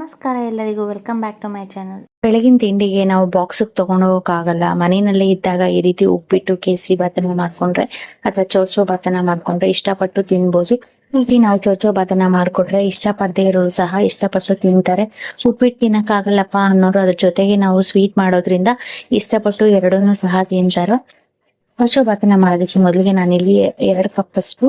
ನಮಸ್ಕಾರ ಎಲ್ಲರಿಗೂ, welcome back to my channel. ಬೆಳಗಿನ ತಿಂಡಿಗೆ ನಾವು ಬಾಕ್ಸಿಗೆ ತಗೊಂಡು ಹೋಗಕ್ಕಾಗಲ್ಲ. ಮನೆಯಲ್ಲೇ ಇದ್ದಾಗ ಈ ರೀತಿ ಉಪ್ಪಿಟ್ಟು ಕೇಸರಿ ಬಾತನ್ನ ಮಾಡ್ಕೊಂಡ್ರೆ ಅಥವಾ ಚೌಚೌ ಬಾತನ್ನ ಮಾಡ್ಕೊಂಡ್ರೆ ಇಷ್ಟಪಟ್ಟು ತಿನ್ಬೋದು. ಇಲ್ಲಿ ನಾವು ಚೌಚೌ ಬಾತನ್ನ ಮಾಡ್ಕೊಟ್ರೆ ಇಷ್ಟಪಡದೇ ಇರೋರು ಸಹ ಇಷ್ಟಪಟ್ಟು ತಿಂತಾರೆ. ಉಪ್ಪಿಟ್ಟು ತಿನ್ನಕ್ಕಾಗಲ್ಲಪ್ಪ ಅನ್ನೋರು ಅದ್ರ ಜೊತೆಗೆ ನಾವು ಸ್ವೀಟ್ ಮಾಡೋದ್ರಿಂದ ಇಷ್ಟಪಟ್ಟು ಎರಡನ್ನೂ ಸಹ ತಿಂತಾರೆ. ಚೌಚೌ ಬಾತನ್ನ ಮಾಡೋದಕ್ಕೆ ಮೊದಲಿಗೆ ನಾನಿಲ್ಲಿ 2 ಕಪ್ ಅಷ್ಟು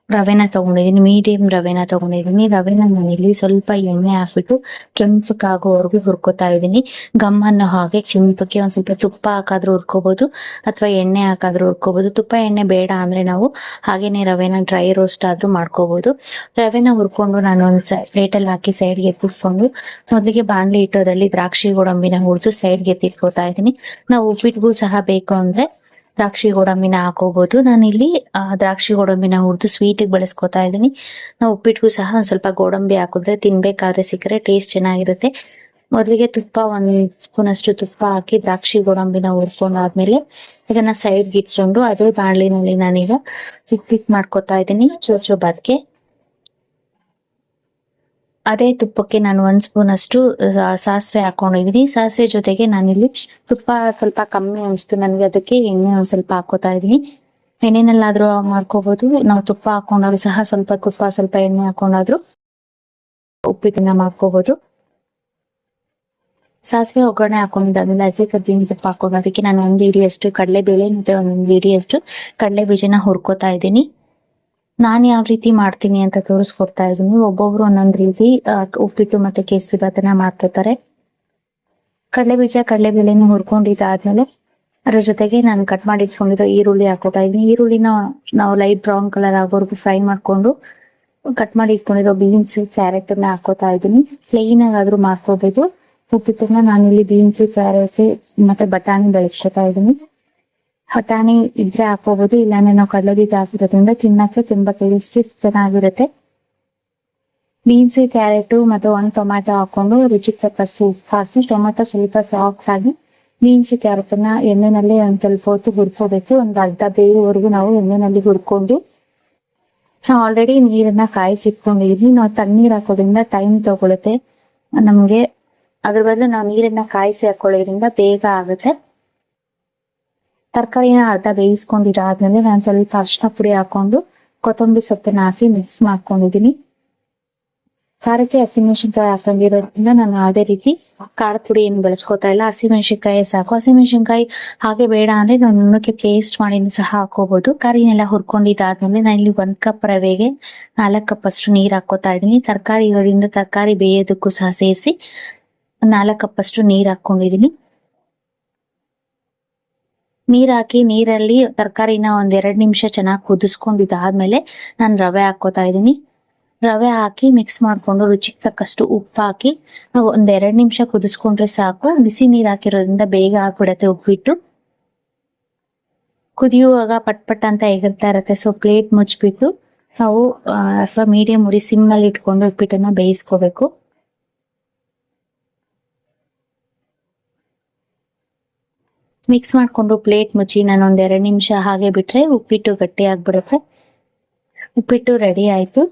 ರವೆನ ತಗೊಂಡಿದೀನಿ. ಮೀಡಿಯಂ ರವೆನ ತಗೊಂಡಿದೀನಿ. ರವೆನ ನಾನಿಲ್ಲಿ ಸ್ವಲ್ಪ ಎಣ್ಣೆ ಹಾಕ್ಬಿಟ್ಟು ಕೆಂಪಕ್ಕಾಗೋವರೆಗೂ ಹುರ್ಕೋತಾ ಇದೀನಿ. ಗಮ್ ಅನ್ನೋ ಹಾಗೆ ಕೆಂಪಕ್ಕೆ ಒಂದ್ ಸ್ವಲ್ಪ ತುಪ್ಪ ಹಾಕಾದ್ರೂ ಹುರ್ಕೋಬಹುದು ಅಥವಾ ಎಣ್ಣೆ ಹಾಕಾದ್ರೂ ಹುರ್ಕೋಬಹುದು. ತುಪ್ಪ ಎಣ್ಣೆ ಬೇಡ ಅಂದ್ರೆ ನಾವು ಹಾಗೇನೆ ರವೆನ ಡ್ರೈ ರೋಸ್ಟ್ ಆದ್ರೂ ಮಾಡ್ಕೋಬಹುದು. ರವೆನ ಹುರ್ಕೊಂಡು ನಾನು ಒಂದ್ ಪ್ಲೇಟಲ್ಲಿ ಹಾಕಿ ಸೈಡ್ಗೆ ಎತ್ತಿಟ್ಕೊಂಡು ಮೊದಲಿಗೆ ಬಾಣ್ಲಿ ಇಟ್ಟೋದ್ರಲ್ಲಿ ದ್ರಾಕ್ಷಿ ಗೋಡಂಬಿನ ಹುರಿದು ಸೈಡ್ಗೆ ಎತ್ತಿಟ್ಕೋತಾ ಇದೀನಿ. ನಾವು ಉಪ್ಪಿಟ್ಟಿಗೂ ಸಹ ಬೇಕು ಅಂದ್ರೆ ದ್ರಾಕ್ಷಿ ಗೋಡಂಬಿನ ಹಾಕೋಬಹುದು. ನಾನಿಲ್ಲಿ ದ್ರಾಕ್ಷಿ ಗೋಡಂಬಿನ ಹುರಿದು ಸ್ವೀಟಿಗೆ ಬಳಸ್ಕೊತಾ ಇದೀನಿ. ನಾವು ಉಪ್ಪಿಟ್ಟಿಗೂ ಸಹ ಒಂದ್ ಸ್ವಲ್ಪ ಗೋಡಂಬಿ ಹಾಕಿದ್ರೆ ತಿನ್ಬೇಕಾದ್ರೆ ಸಿಕ್ಕರೆ ಟೇಸ್ಟ್ ಚೆನ್ನಾಗಿರುತ್ತೆ. ಮೊದಲಿಗೆ ತುಪ್ಪ 1 ಸ್ಪೂನ್ ಅಷ್ಟು ತುಪ್ಪ ಹಾಕಿ ದ್ರಾಕ್ಷಿ ಗೋಡಂಬಿನ ಹುರ್ಕೊಂಡಾದ್ಮೇಲೆ ಇದನ್ನ ಸೈಡ್ಗೆ ಇಟ್ಕೊಂಡು ಅದೇ ಬಾಣ್ಲಿನಲ್ಲಿ ನಾನೀಗ ಉಪ್ಪಿಟ್ಟು ಮಾಡ್ಕೊತಾ ಇದೀನಿ. ಚೌಚೌ ಬಾತ್ಗೆ ಅದೇ ತುಪ್ಪಕ್ಕೆ ನಾನು 1 ಸ್ಪೂನ್ ಅಷ್ಟು ಸಾಸಿವೆ ಹಾಕೊಂಡಿದೀನಿ. ಸಾಸಿವೆ ಜೊತೆಗೆ ನಾನಿಲ್ಲಿ ತುಪ್ಪ ಸ್ವಲ್ಪ ಕಮ್ಮಿ ಅನಿಸ್ತು ನನಗೆ, ಅದಕ್ಕೆ ಎಣ್ಣೆ ಒಂದ್ ಸ್ವಲ್ಪ ಹಾಕೋತಾ ಇದೀನಿ. ಎಣ್ಣೆನಲ್ಲಾದ್ರೂ ಮಾಡ್ಕೋಬಹುದು, ನಾವು ತುಪ್ಪ ಹಾಕೊಂಡಾದ್ರು ಸಹ ಸ್ವಲ್ಪ ತುಪ್ಪ ಸ್ವಲ್ಪ ಎಣ್ಣೆ ಹಾಕೊಂಡಾದ್ರು ಉಪ್ಪಿಟ್ಟನ್ನ ಮಾಡ್ಕೋಬಹುದು. ಸಾಸಿವೆ ಒಗ್ಗರಣೆ ಹಾಕೊಂಡಿದ್ದಾದ್ಮೇಲೆ ಹಸಿ ಕರ್ಬೇವಿನ ಸೊಪ್ಪು ಹಾಕೊಂಡು ಅದಕ್ಕೆ ನಾನು 1 ಹಿಡಿಯಷ್ಟು ಕಡಲೆಬೇಳೆ ಮತ್ತೆ 1 ಹಿಡಿಯಷ್ಟು ಕಡಲೆ ಬೀಜನ ಹುರ್ಕೋತಾ ಇದ್ದೀನಿ. ನಾನ್ ಯಾವ ರೀತಿ ಮಾಡ್ತೀನಿ ಅಂತ ತೋರಿಸ್ಕೊಡ್ತಾ ಇದೀನಿ. ಒಬ್ಬೊಬ್ರು ಒಂದೊಂದ್ ರೀತಿ ಉಪ್ಪಿಟ್ಟು ಮತ್ತೆ ಕೇಸರಿ ಬಾತನ್ನ ಮಾಡ್ತಿರ್ತಾರೆ. ಕಡಲೆ ಬೀಜ ಕಡಲೆಬೇಳೆನ ಹುರ್ಕೊಂಡಿದ್ದಾದ್ಮೇಲೆ ಅದ್ರ ಜೊತೆಗೆ ನಾನು ಕಟ್ ಮಾಡಿ ಇಟ್ಕೊಂಡಿರೋ ಈರುಳ್ಳಿ ಹಾಕೋತಾ ಇದೀನಿ. ಈರುಳ್ಳಿನ ನಾವು ಲೈಟ್ ಬ್ರೌನ್ ಕಲರ್ ಆಗೋವರೆಗೂ ಫ್ರೈ ಮಾಡ್ಕೊಂಡು ಕಟ್ ಮಾಡಿ ಇಟ್ಕೊಂಡಿರೋ ಬೀನ್ಸ್ ಕ್ಯಾರೆಟ್ ಅನ್ನ ಹಾಕೋತಾ ಇದೀನಿ. ಪ್ಲೇನ್ ಆಗಾದ್ರೂ ಮಾಡ್ಕೋಬಹುದು. ಉಪ್ಪಿಟ್ಟನ್ನ ನಾನಿಲ್ಲಿ ಬೀನ್ಸ್ ಕ್ಯಾರೆಟ್ ಮತ್ತೆ ಬಟಾಣಿ ಬೆಳೆಸ್ಕೊತಾ ಇದೀನಿ. ಬಟಾಣಿ ಇದ್ರೆ ಹಾಕೋಬಹುದು, ಇಲ್ಲಾಂದ್ರೆ ನಾವು ಕಡಲೆ ಬೀಜ ಹಾಕಿರೋದ್ರಿಂದ ತಿನ್ನಕ್ಕೆ ತುಂಬಾ ಟೇಸ್ಟಿ ಚೆನ್ನಾಗಿರುತ್ತೆ. ಬೀನ್ಸ್ ಕ್ಯಾರೆಟ್ ಮತ್ತೆ 1 ಟೊಮ್ಯಾಟೊ ಹಾಕೊಂಡು ರುಚಿಗೆ ತಕ್ಕಷ್ಟು ಉಪ್ಪು ಹಾಕಿ ಟೊಮ್ಯಾಟೊ ಸ್ವಲ್ಪ ಸಾಫ್ಟ್ ಆಗಿ ಬೀನ್ಸ್ ಕ್ಯಾರೆಟ್ ಅನ್ನ ಎಣ್ಣೆನಲ್ಲಿ ಒಂದ್ ಸ್ವಲ್ಪ ಹೊತ್ತು ಹುರ್ಕೋಬೇಕು. ಒಂದ್ ಅರ್ಧ ಬೇಯುವವರೆಗೂ ನಾವು ಎಣ್ಣೆನಲ್ಲಿ ಹುರ್ಕೊಂಡು ನಾವು ಆಲ್ರೆಡಿ ನೀರನ್ನ ಕಾಯಿಸಿಟ್ಕೊಂಡಿದ್ವಿ. ನಾವು ತಣ್ಣೀರ್ ಹಾಕೋದ್ರಿಂದ ಟೈಮ್ ತಗೊಳುತ್ತೆ ನಮ್ಗೆ. ಅದ್ರ ಬದಲು ನಾವು ನೀರನ್ನ ಕಾಯಿಸಿ ಹಾಕೊಳ್ಳೋದ್ರಿಂದ ಬೇಗ ಆಗುತ್ತೆ. ತರಕಾರಿನ ಅರ್ಧ ಬೇಯಿಸ್ಕೊಂಡಿದ್ದಾದ್ಮೇಲೆ ನಾನು ಸ್ವಲ್ಪ ಅರಿಶಿನ ಪುಡಿ ಹಾಕೊಂಡು ಕೊತ್ತಂಬರಿ ಸೊಪ್ಪನ್ನ ಹಾಕಿ ಮಿಕ್ಸ್ ಮಾಡ್ಕೊಂಡಿದೀನಿ. ಖಾರಕ್ಕೆ ಹಸಿಮೆಣಸಿನ್ಕಾಯಿ ಹಾಕೊಂಡಿರೋದ್ರಿಂದ ನಾನು ಅದೇ ರೀತಿ ಖಾರದ ಪುಡಿ ಏನು ಬಳಸ್ಕೊತಾ ಇಲ್ಲ. ಹಸಿಮೆಣಸಿನ್ಕಾಯಿ ಸಾಕು. ಹಸಿಮೆಣಸಿನ್ಕಾಯಿ ಹಾಗೆ ಬೇಡ ಅಂದ್ರೆ ನಾವು ನುಣ್ಣಕ್ಕೆ ಪೇಸ್ಟ್ ಮಾಡಿನೂ ಸಹ ಹಾಕೋಬಹುದು. ಕರಿನೆಲ್ಲ ಹುರ್ಕೊಂಡಿದ್ದಾದ್ಮೇಲೆ ನಾನು ಇಲ್ಲಿ 1 ಕಪ್ ರವೆಗೆ 4 ಕಪ್ ಅಷ್ಟು ನೀರ್ ಹಾಕೋತಾ ಇದೀನಿ. ತರಕಾರಿ ಇರೋದ್ರಿಂದ ತರಕಾರಿ ಬೇಯೋದಕ್ಕೂ ಸಹ ಸೇರಿಸಿ 4 ಕಪ್ ಅಷ್ಟು ನೀರ್ ಹಾಕೊಂಡಿದೀನಿ. ನೀರ್ ಹಾಕಿ ನೀರಲ್ಲಿ ತರಕಾರಿನ 1-2 ನಿಮಿಷ ಚೆನ್ನಾಗಿ ಕುದಿಸ್ಕೊಂಡಿದ್ದಾದ್ಮೇಲೆ ನಾನು ರವೆ ಹಾಕೋತಾ ಇದೀನಿ. ರವೆ ಹಾಕಿ ಮಿಕ್ಸ್ ಮಾಡ್ಕೊಂಡು ರುಚಿಗೆ ತಕ್ಕಷ್ಟು ಉಪ್ಪು ಹಾಕಿ ನಾವು 1-2 ನಿಮಿಷ ಕುದಿಸ್ಕೊಂಡ್ರೆ ಸಾಕು. ಬಿಸಿ ನೀರ್ ಹಾಕಿರೋದ್ರಿಂದ ಬೇಗ ಆಗ್ಬಿಡತ್ತೆ ಉಪ್ಪಿಟ್ಟು. ಕುದಿಯುವಾಗ ಪಟ್ ಪಟ್ ಅಂತ ಎಗರ್ತಾ ಇರತ್ತೆ. ಸೊ ಪ್ಲೇಟ್ ಮುಚ್ಬಿಟ್ಟು ನಾವು ಅಥವಾ ಮೀಡಿಯಂ ಉರಿ ಸಿಮ್ ಅಲ್ಲಿ ಇಟ್ಕೊಂಡು ಉಪ್ಪಿಟ್ಟನ್ನ ಬೇಯಿಸ್ಕೋಬೇಕು. ಮಿಕ್ಸ್ ಮಾಡ್ಕೊಂಡು ಪ್ಲೇಟ್ ಮುಚ್ಚಿ ನಾನು 1-2 ನಿಮಿಷ ಹಾಗೆ ಬಿಟ್ರೆ ಉಪ್ಪಿಟ್ಟು ಗಟ್ಟಿ ಆಗ್ಬಿಡುತ್ತೆ. ಉಪ್ಪಿಟ್ಟು ರೆಡಿ ಆಯ್ತು.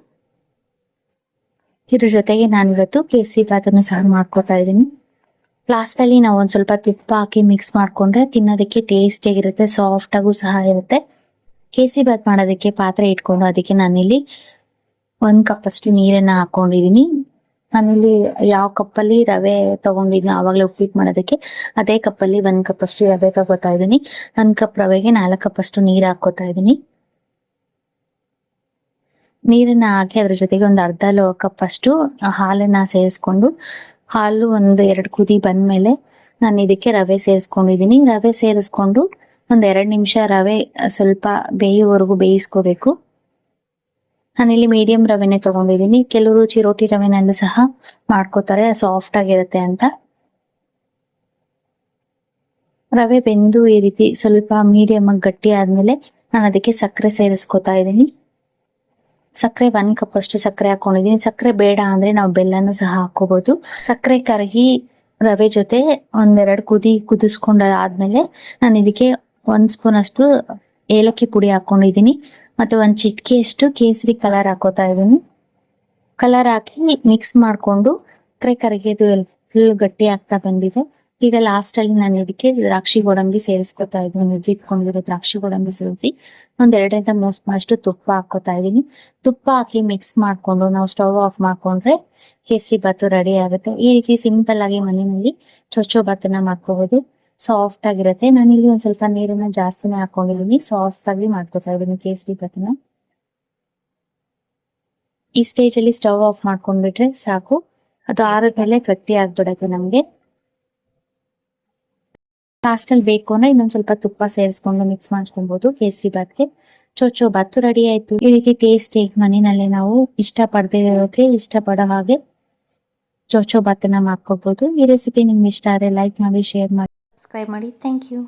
ಇದ್ರ ಜೊತೆಗೆ ನಾನು ಇವತ್ತು ಕೇಸರಿ ಬಾತನ್ನು ಸಹ ಮಾಡ್ಕೊತಾ ಇದ್ದೀನಿ. ಲಾಸ್ಟ್ ಅಲ್ಲಿ ನಾವು ಒಂದ್ ಸ್ವಲ್ಪ ತುಪ್ಪ ಹಾಕಿ ಮಿಕ್ಸ್ ಮಾಡ್ಕೊಂಡ್ರೆ ತಿನ್ನೋದಕ್ಕೆ ಟೇಸ್ಟ್ ಆಗಿರುತ್ತೆ, ಸಾಫ್ಟ್ ಆಗೂ ಸಹ ಇರುತ್ತೆ. ಕೇಸರಿ ಬಾತ್ ಮಾಡೋದಕ್ಕೆ ಪಾತ್ರೆ ಇಟ್ಕೊಂಡು ಅದಕ್ಕೆ ನಾನಿಲ್ಲಿ 1 ಕಪ್ ಅಷ್ಟು ನೀರನ್ನ ಹಾಕೊಂಡಿದೀನಿ. ನಾನಿಲ್ಲಿ ಯಾವ ಕಪ್ಪಲ್ಲಿ ರವೆ ತಗೊಂಡಿದ್ನೋ ಆವಾಗಲೇ ಉಪ್ಪಿಟ್ಟು ಮಾಡೋದಕ್ಕೆ ಅದೇ ಕಪ್ಪಲ್ಲಿ 1 ಕಪ್ ಅಷ್ಟು ರವೆ ತಗೋತಾ ಇದೀನಿ. 1 ಕಪ್ ರವೆಗೆ 4 ಕಪ್ ಅಷ್ಟು ನೀರ್ ಹಾಕೋತಾ ಇದೀನಿ. ನೀರನ್ನ ಹಾಕಿ ಅದ್ರ ಜೊತೆಗೆ ಒಂದು ಅರ್ಧ ಕಪ್ ಅಷ್ಟು ಹಾಲನ್ನ ಸೇರಿಸ್ಕೊಂಡು ಹಾಲು 1-2 ಕುದಿ ಬಂದ್ಮೇಲೆ ನಾನು ಇದಕ್ಕೆ ರವೆ ಸೇರಿಸ್ಕೊಂಡಿದೀನಿ. ರವೆ ಸೇರಿಸ್ಕೊಂಡು 1-2 ನಿಮಿಷ ರವೆ ಸ್ವಲ್ಪ ಬೇಯುವವರೆಗೂ ಬೇಯಿಸ್ಕೋಬೇಕು. ನಾನಿಲ್ಲಿ ಮೀಡಿಯಂ ರವೆನೆ ತಗೊಂಡಿದೀನಿ. ಕೆಲವರು ಚಿರೋಟಿ ರವೆನಲ್ಲೂ ಸಹ ಮಾಡ್ಕೋತಾರೆ, ಸಾಫ್ಟ್ ಆಗಿರುತ್ತೆ ಅಂತ. ರವೆ ಬೆಂದು ಈ ರೀತಿ ಸ್ವಲ್ಪ ಮೀಡಿಯಂ ಆಗಿ ಗಟ್ಟಿ ಆದ್ಮೇಲೆ ನಾನು ಅದಕ್ಕೆ ಸಕ್ಕರೆ ಸೇರಿಸ್ಕೊತಾ ಇದ್ದೀನಿ. ಸಕ್ಕರೆ 1 ಕಪ್ ಅಷ್ಟು ಸಕ್ಕರೆ ಹಾಕೊಂಡಿದೀನಿ. ಸಕ್ಕರೆ ಬೇಡ ಅಂದ್ರೆ ನಾವು ಬೆಲ್ಲನೂ ಸಹ ಹಾಕೋಬಹುದು. ಸಕ್ಕರೆ ಕರಗಿ ರವೆ ಜೊತೆ 1-2 ಕುದಿಸ್ಕೊಂಡಾದ್ಮೇಲೆ ನಾನು ಇದಕ್ಕೆ 1 ಸ್ಪೂನ್ ಅಷ್ಟು ಏಲಕ್ಕಿ ಪುಡಿ ಹಾಕೊಂಡಿದೀನಿ. ಮತ್ತೆ 1 ಚಿಟಿಕೆ ಅಷ್ಟು ಕೇಸರಿ ಕಲರ್ ಹಾಕೋತಾ ಇದೀನಿ. ಕಲರ್ ಹಾಕಿ ಮಿಕ್ಸ್ ಮಾಡ್ಕೊಂಡು ಸಕ್ಕರೆ ಕರಗಿದ್ದು ಫುಲ್ ಗಟ್ಟಿ ಆಗ್ತಾ ಬಂದಿದೆ. ಈಗ ಲಾಸ್ಟ್ ಅಲ್ಲಿ ನಾನು ಇದಕ್ಕೆ ದ್ರಾಕ್ಷಿ ಗೋಡಂಬಿ ಸೇರಿಸ್ಕೊತಾ ಇದ್ದೀನಿ. ಇಟ್ಕೊಂಡಿರೋ ದ್ರಾಕ್ಷಿ ಗೋಡಂಬಿ ಸೇರಿಸಿ ಒಂದ್ 2-3 ಸ್ಪೂನ್ ಅಷ್ಟು ತುಪ್ಪ ಹಾಕೋತಾ ಇದೀನಿ. ತುಪ್ಪ ಹಾಕಿ ಮಿಕ್ಸ್ ಮಾಡ್ಕೊಂಡು ನಾವು ಸ್ಟವ್ ಆಫ್ ಮಾಡ್ಕೊಂಡ್ರೆ ಕೇಸರಿ ಬಾತು ರೆಡಿ ಆಗುತ್ತೆ. ಈ ರೀತಿ ಸಿಂಪಲ್ ಆಗಿ ಮನೆಯಲ್ಲಿ ಚೊಚ್ಚೋ ಬಾತನ್ನ ಮಾಡ್ಕೋಬಹುದು. ಸಾಫ್ಟ್ ಆಗಿರುತ್ತೆ. ನಾನಿಲ್ಲಿ ಒಂದ್ ಸ್ವಲ್ಪ ನೀರನ್ನ ಜಾಸ್ತಿನೇ ಹಾಕೊಂಡಿದೀನಿ. ಸಾಫ್ಟ್ ಆಗಿ ಮಾಡ್ಕೊತಾ ಇದೀನಿ ಕೇಸರಿ ಬಾತನ್ನ. ಈ ಸ್ಟೇಜ್ ಅಲ್ಲಿ ಸ್ಟವ್ ಆಫ್ ಮಾಡ್ಕೊಂಡ್ಬಿಟ್ರೆ ಸಾಕು. ಅದು ಆರದ್ಮೇಲೆ ಗಟ್ಟಿ ಆಗ್ಬಿಡತ್ತೆ ನಮ್ಗೆ. ಲಾಸ್ಟ್ ಅಲ್ಲಿ ಬೇಕು ಅಂದ್ರೆ ಇನ್ನೊಂದ್ ಸ್ವಲ್ಪ ತುಪ್ಪ ಸೇರಿಸ್ಕೊಂಡು ಮಿಕ್ಸ್ ಮಾಡ್ಕೊಬಹುದು. ಕೇಸರಿ ಬಾತ್ಗೆ ಚೊಚ್ಚೋ ಬಾತು ರೆಡಿ ಆಯ್ತು. ಈ ರೀತಿ ಟೇಸ್ಟಿ ಮನೆಯಲ್ಲೇ ನಾವು ಇಷ್ಟಪಡೋ ಹಾಗೆ ಚೊಚ್ಚೋ ಬಾತನ್ನ ಮಾಡ್ಕೋಬಹುದು. ಈ ರೆಸಿಪಿ ನಿಮ್ಗೆ ಇಷ್ಟ ಆದ್ರೆ ಲೈಕ್ ಮಾಡಿ, ಶೇರ್ ಮಾಡಿ, ಸಬ್ಸ್ಕ್ರೈಬ್ ಮಾಡಿ. Thank you.